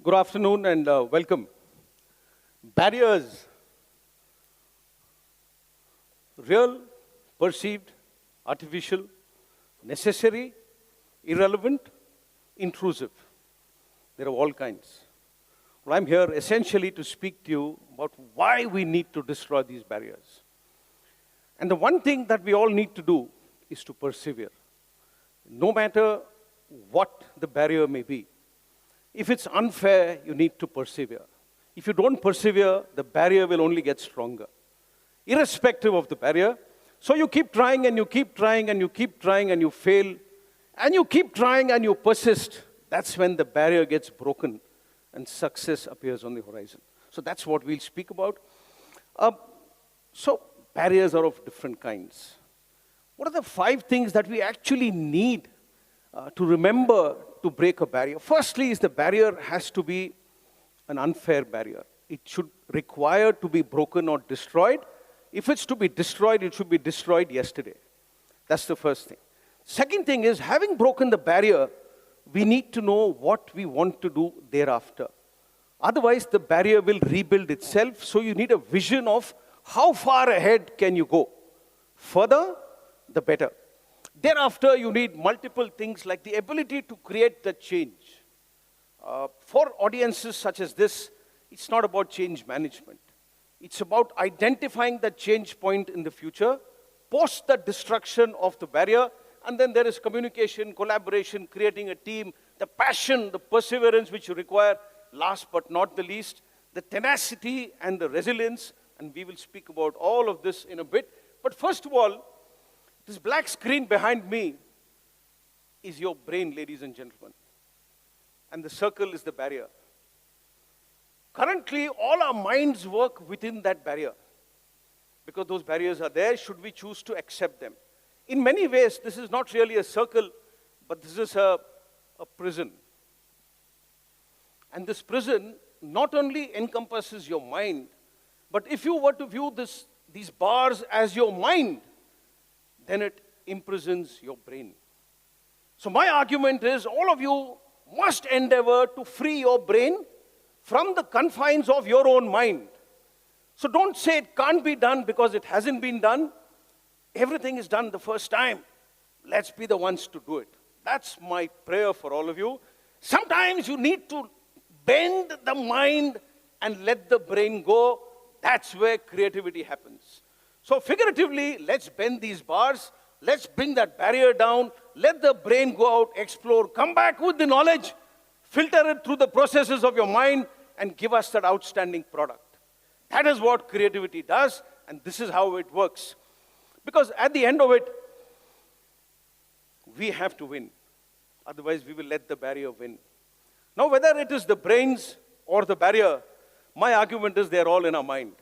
Good afternoon and welcome. Barriers. Real, perceived, artificial, necessary, irrelevant, intrusive. There are all kinds. Well, I'm here essentially to speak to you about why we need to destroy these barriers. And the one thing that we all need to do is to persevere. No matter what the barrier may be. If it's unfair, you need to persevere. If you don't persevere, the barrier will only get stronger. Irrespective of the barrier. So you keep trying and you keep trying and you keep trying and you fail. And you keep trying and you persist. That's when the barrier gets broken and success appears on the horizon. So that's what we'll speak about. So barriers are of different kinds. What are the 5 things that we actually need to remember to break a barrier? Firstly, is the barrier has to be an unfair barrier. It should require to be broken or destroyed. If it's to be destroyed, it should be destroyed yesterday. That's the first thing. Second thing is, having broken the barrier, we need to know what we want to do thereafter. Otherwise, the barrier will rebuild itself. So you need a vision of how far ahead can you go. Further, the better. Thereafter, you need multiple things like the ability to create the change. For audiences such as this, it's not about change management. It's about identifying the change point in the future, post the destruction of the barrier, and then there is communication, collaboration, creating a team, the passion, the perseverance which you require, last but not the least, the tenacity and the resilience, and we will speak about all of this in a bit. But first of all, this black screen behind me is your brain, ladies and gentlemen. And the circle is the barrier. Currently, all our minds work within that barrier. Because those barriers are there, should we choose to accept them. In many ways, this is not really a circle, but this is a prison. And this prison not only encompasses your mind, but if you were to view these bars as your mind, then it imprisons your brain. So my argument is, all of you must endeavor to free your brain from the confines of your own mind. So don't say it can't be done because it hasn't been done. Everything is done the first time. Let's be the ones to do it. That's my prayer for all of you. Sometimes you need to bend the mind and let the brain go. That's where creativity happens. So figuratively, let's bend these bars. Let's bring that barrier down. Let the brain go out, explore, come back with the knowledge, filter it through the processes of your mind, and give us that outstanding product. That is what creativity does, and this is how it works. Because at the end of it, we have to win. Otherwise, we will let the barrier win. Now, whether it is the brains or the barrier, my argument is they're all in our mind.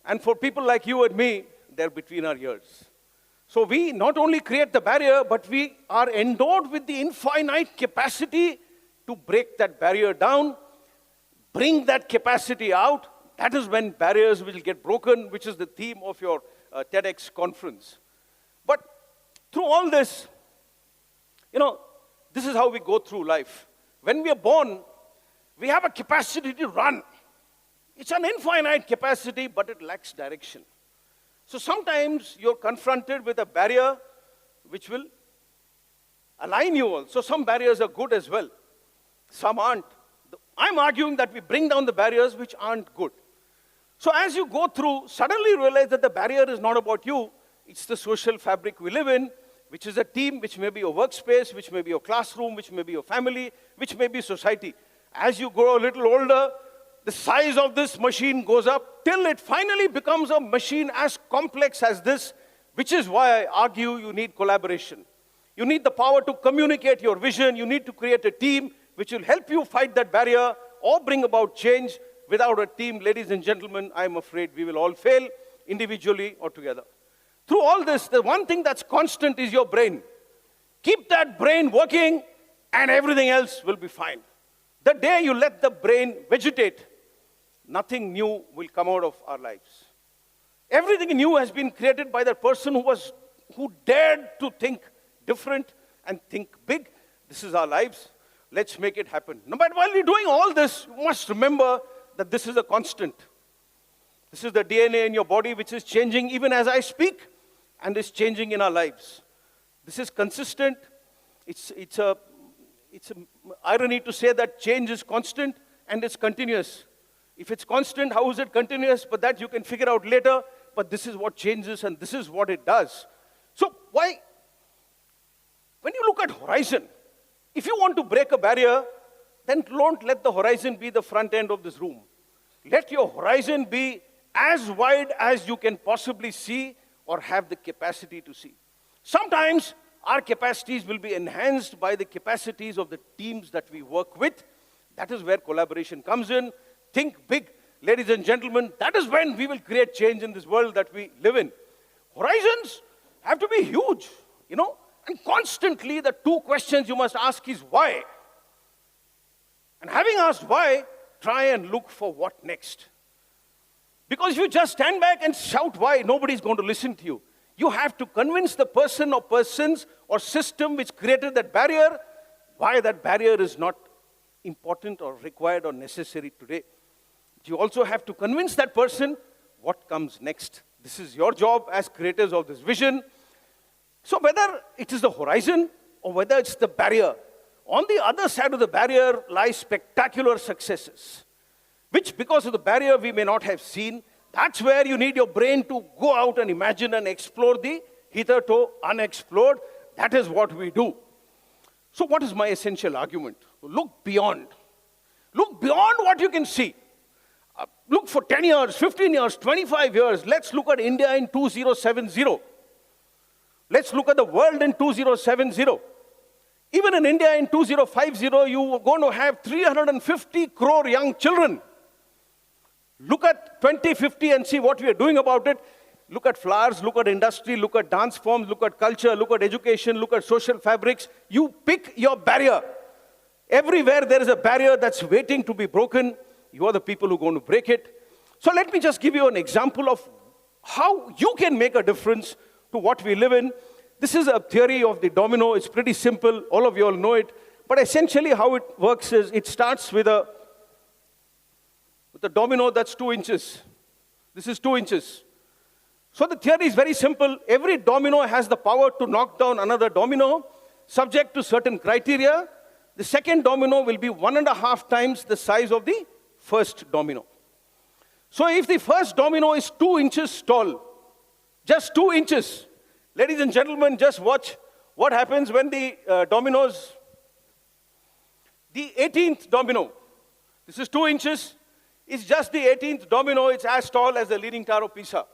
And for people like you and me, they're between our ears. So we not only create the barrier, but we are endowed with the infinite capacity to break that barrier down, bring that capacity out. That is when barriers will get broken, which is the theme of your TEDx conference. But through all this, this is how we go through life. When we are born, we have a capacity to run. It's an infinite capacity, but it lacks direction. So sometimes you're confronted with a barrier which will align you all. So some barriers are good as well. Some aren't. I'm arguing that we bring down the barriers which aren't good. So as you go through, suddenly you realize that the barrier is not about you. It's the social fabric we live in, which is a team, which may be your workspace, which may be your classroom, which may be your family, which may be society. As you grow a little older, the size of this machine goes up till it finally becomes a machine as complex as this, which is why I argue you need collaboration. You need the power to communicate your vision. You need to create a team which will help you fight that barrier or bring about change. Without a team, ladies and gentlemen, I'm afraid we will all fail individually or together. Through all this, the one thing that's constant is your brain. Keep that brain working and everything else will be fine. The day you let the brain vegetate, nothing new will come out of our lives. Everything new has been created by that person who dared to think different and think big. This is our lives. Let's make it happen. No, but while you're doing all this, you must remember that this is a constant. This is the DNA in your body which is changing even as I speak and is changing in our lives. This is consistent. It's a irony to say that change is constant and it's continuous. If it's constant, how is it continuous? But that you can figure out later. But this is what changes and this is what it does. So why? When you look at horizon, if you want to break a barrier, then don't let the horizon be the front end of this room. Let your horizon be as wide as you can possibly see or have the capacity to see. Sometimes our capacities will be enhanced by the capacities of the teams that we work with. That is where collaboration comes in. Think big, ladies and gentlemen. That is when we will create change in this world that we live in. Horizons have to be huge, you know. And constantly the two questions you must ask is why? And having asked why, try and look for what next. Because if you just stand back and shout why, nobody's going to listen to you. You have to convince the person or persons or system which created that barrier why that barrier is not important or required or necessary today. You also have to convince that person what comes next. This is your job as creators of this vision. So whether it is the horizon or whether it's the barrier, on the other side of the barrier lies spectacular successes, which because of the barrier we may not have seen. That's where you need your brain to go out and imagine and explore the hitherto unexplored. That is what we do. So what is my essential argument? Look beyond. Look beyond what you can see. Look for 10 years, 15 years, 25 years. Let's look at India in 2070. Let's look at the world in 2070. Even in India in 2050, you are going to have 350 crore young children. Look at 2050 and see what we are doing about it. Look at flowers, look at industry, look at dance forms, look at culture, look at education, look at social fabrics. You pick your barrier. Everywhere there is a barrier that's waiting to be broken. You are the people who are going to break it. So let me just give you an example of how you can make a difference to what we live in. This is a theory of the domino. It's pretty simple. All of you all know it. But essentially how it works is it starts with a domino that's 2 inches. This is 2 inches. So the theory is very simple. Every domino has the power to knock down another domino, subject to certain criteria. The second domino will be 1.5 times the size of the first domino. So if the first domino is 2 inches tall, just 2 inches, ladies and gentlemen, just watch what happens when the dominoes, the 18th domino, this is 2 inches, it's just the 18th domino, it's as tall as the Leaning Tower of Pisa.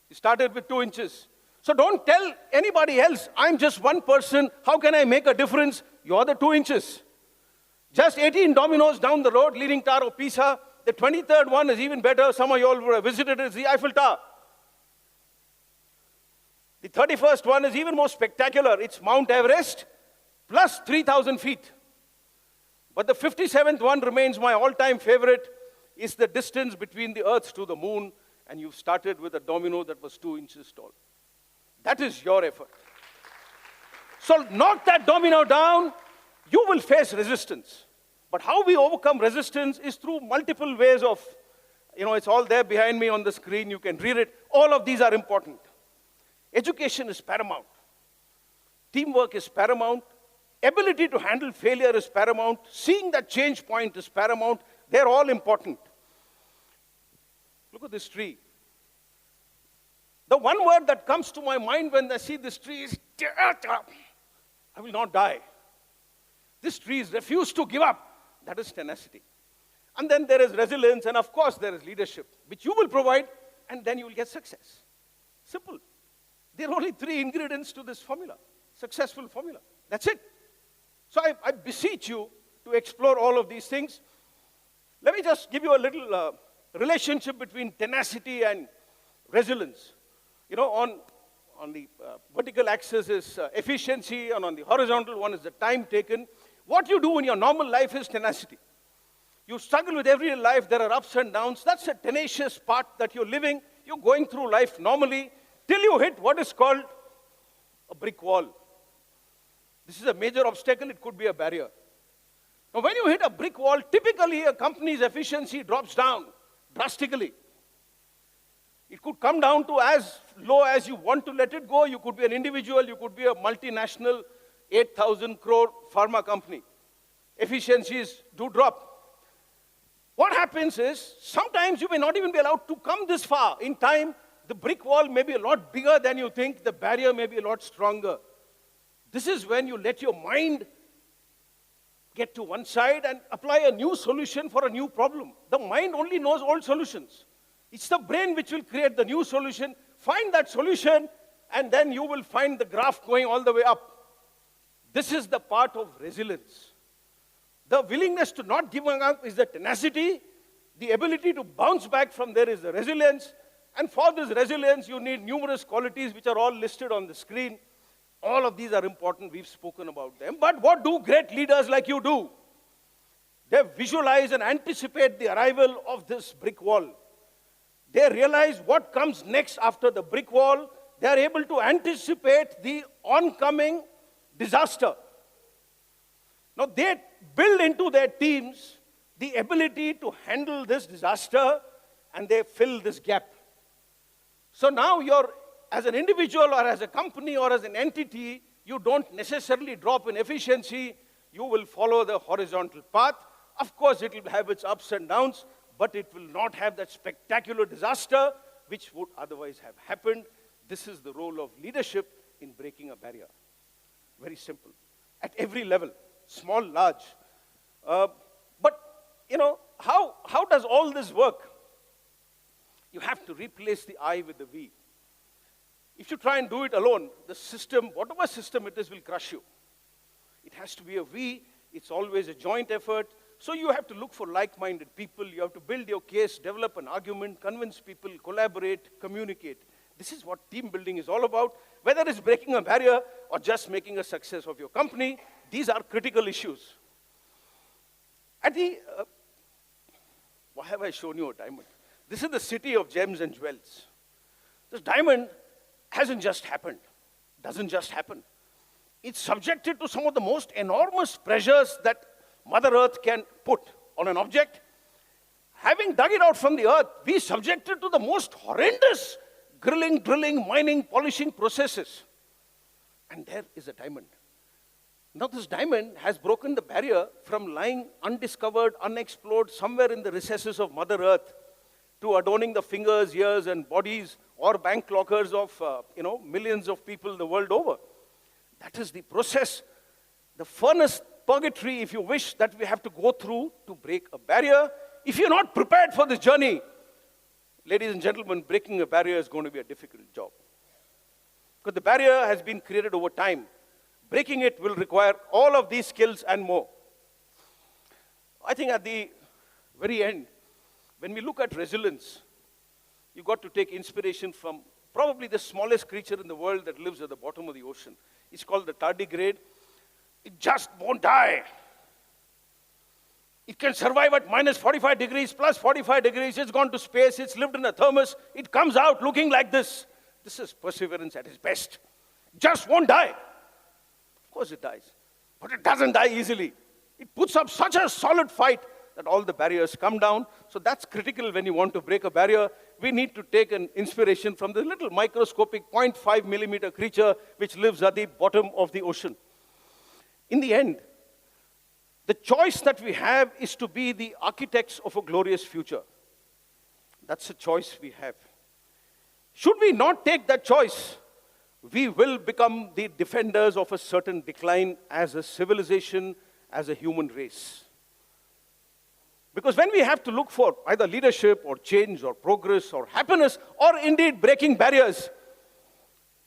It started with 2 inches. So don't tell anybody else, I'm just one person, how can I make a difference? You're the 2 inches. Just 18 dominoes down the road, Leaning Tower of Pisa. The 23rd one is even better. Some of you all would have visited it, it's the Eiffel Tower. The 31st one is even more spectacular. It's Mount Everest plus 3,000 feet. But the 57th one remains my all-time favorite. It's the distance between the Earth to the moon, and you've started with a domino that was 2 inches tall. That is your effort. So knock that domino down, you will face resistance. But how we overcome resistance is through multiple ways of, it's all there behind me on the screen, you can read it. All of these are important. Education is paramount. Teamwork is paramount. Ability to handle failure is paramount. Seeing that change point is paramount. They're all important. Look at this tree. The one word that comes to my mind when I see this tree is, I will not die. This tree is refused to give up. That is tenacity. And then there is resilience, and of course there is leadership, which you will provide, and then you will get success. Simple. There are only 3 ingredients to this formula, successful formula. That's it. So I beseech you to explore all of these things. Let me just give you a little relationship between tenacity and resilience. On the vertical axis is efficiency, and on the horizontal one is the time taken. What you do in your normal life is tenacity. You struggle with everyday life. There are ups and downs. That's a tenacious part that you're living. You're going through life normally till you hit what is called a brick wall. This is a major obstacle. It could be a barrier. Now, when you hit a brick wall, typically a company's efficiency drops down drastically. It could come down to as low as you want to let it go. You could be an individual, you could be a multinational 8,000 crore pharma company. Efficiencies do drop. What happens is, sometimes you may not even be allowed to come this far. In time, the brick wall may be a lot bigger than you think, the barrier may be a lot stronger. This is when you let your mind get to one side and apply a new solution for a new problem. The mind only knows old solutions. It's the brain which will create the new solution, find that solution, and then you will find the graph going all the way up. This is the part of resilience. The willingness to not give up is the tenacity. The ability to bounce back from there is the resilience. And for this resilience, you need numerous qualities which are all listed on the screen. All of these are important. We've spoken about them. But what do great leaders like you do? They visualize and anticipate the arrival of this brick wall. They realize what comes next after the brick wall. They are able to anticipate the oncoming disaster. Now, they build into their teams the ability to handle this disaster, and they fill this gap. So now you're, as an individual or as a company or as an entity, you don't necessarily drop in efficiency. You will follow the horizontal path. Of course, it will have its ups and downs, but it will not have that spectacular disaster which would otherwise have happened. This is the role of leadership in breaking a barrier. Very simple. At every level, small, large. But, how does all this work? You have to replace the I with the we. If you try and do it alone, the system, whatever system it is, will crush you. It has to be a we. It's always a joint effort. So you have to look for like-minded people. You have to build your case, develop an argument, convince people, collaborate, communicate. This is what team building is all about. Whether it's breaking a barrier or just making a success of your company, these are critical issues. Why have I shown you a diamond? This is the city of gems and jewels. This diamond hasn't just happened, doesn't just happen. It's subjected to some of the most enormous pressures that Mother Earth can put on an object. Having dug it out from the earth, we subjected to the most horrendous grilling, drilling, mining, polishing processes. And there is a diamond. Now this diamond has broken the barrier from lying undiscovered, unexplored, somewhere in the recesses of Mother Earth, to adorning the fingers, ears, and bodies, or bank lockers of millions of people the world over. That is the process, the furnace, purgatory, if you wish, that we have to go through to break a barrier. If you're not prepared for this journey, ladies and gentlemen, breaking a barrier is going to be a difficult job. Because the barrier has been created over time. Breaking it will require all of these skills and more. I think at the very end, when we look at resilience, you've got to take inspiration from probably the smallest creature in the world that lives at the bottom of the ocean. It's called the tardigrade. It just won't die. It can survive at minus 45 degrees, plus 45 degrees. It's gone to space. It's lived in a thermos. It comes out looking like this. This is perseverance at its best. Just won't die. Of course it dies. But it doesn't die easily. It puts up such a solid fight that all the barriers come down. So that's critical when you want to break a barrier. We need to take an inspiration from the little microscopic 0.5 millimeter creature which lives at the bottom of the ocean. In the end, the choice that we have is to be the architects of a glorious future. That's a choice we have. Should we not take that choice, we will become the defenders of a certain decline as a civilization, as a human race. Because when we have to look for either leadership or change or progress or happiness or indeed breaking barriers,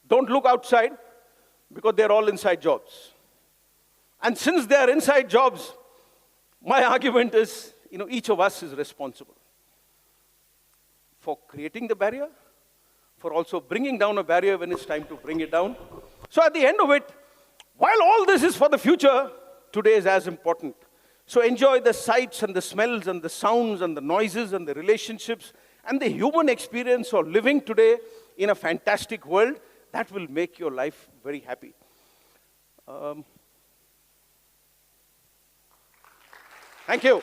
don't look outside because they're all inside jobs. And since they are inside jobs, my argument is, each of us is responsible for creating the barrier, for also bringing down a barrier when it's time to bring it down. So at the end of it, while all this is for the future, today is as important. So enjoy the sights and the smells and the sounds and the noises and the relationships and the human experience of living today in a fantastic world. That will make your life very happy. Thank you.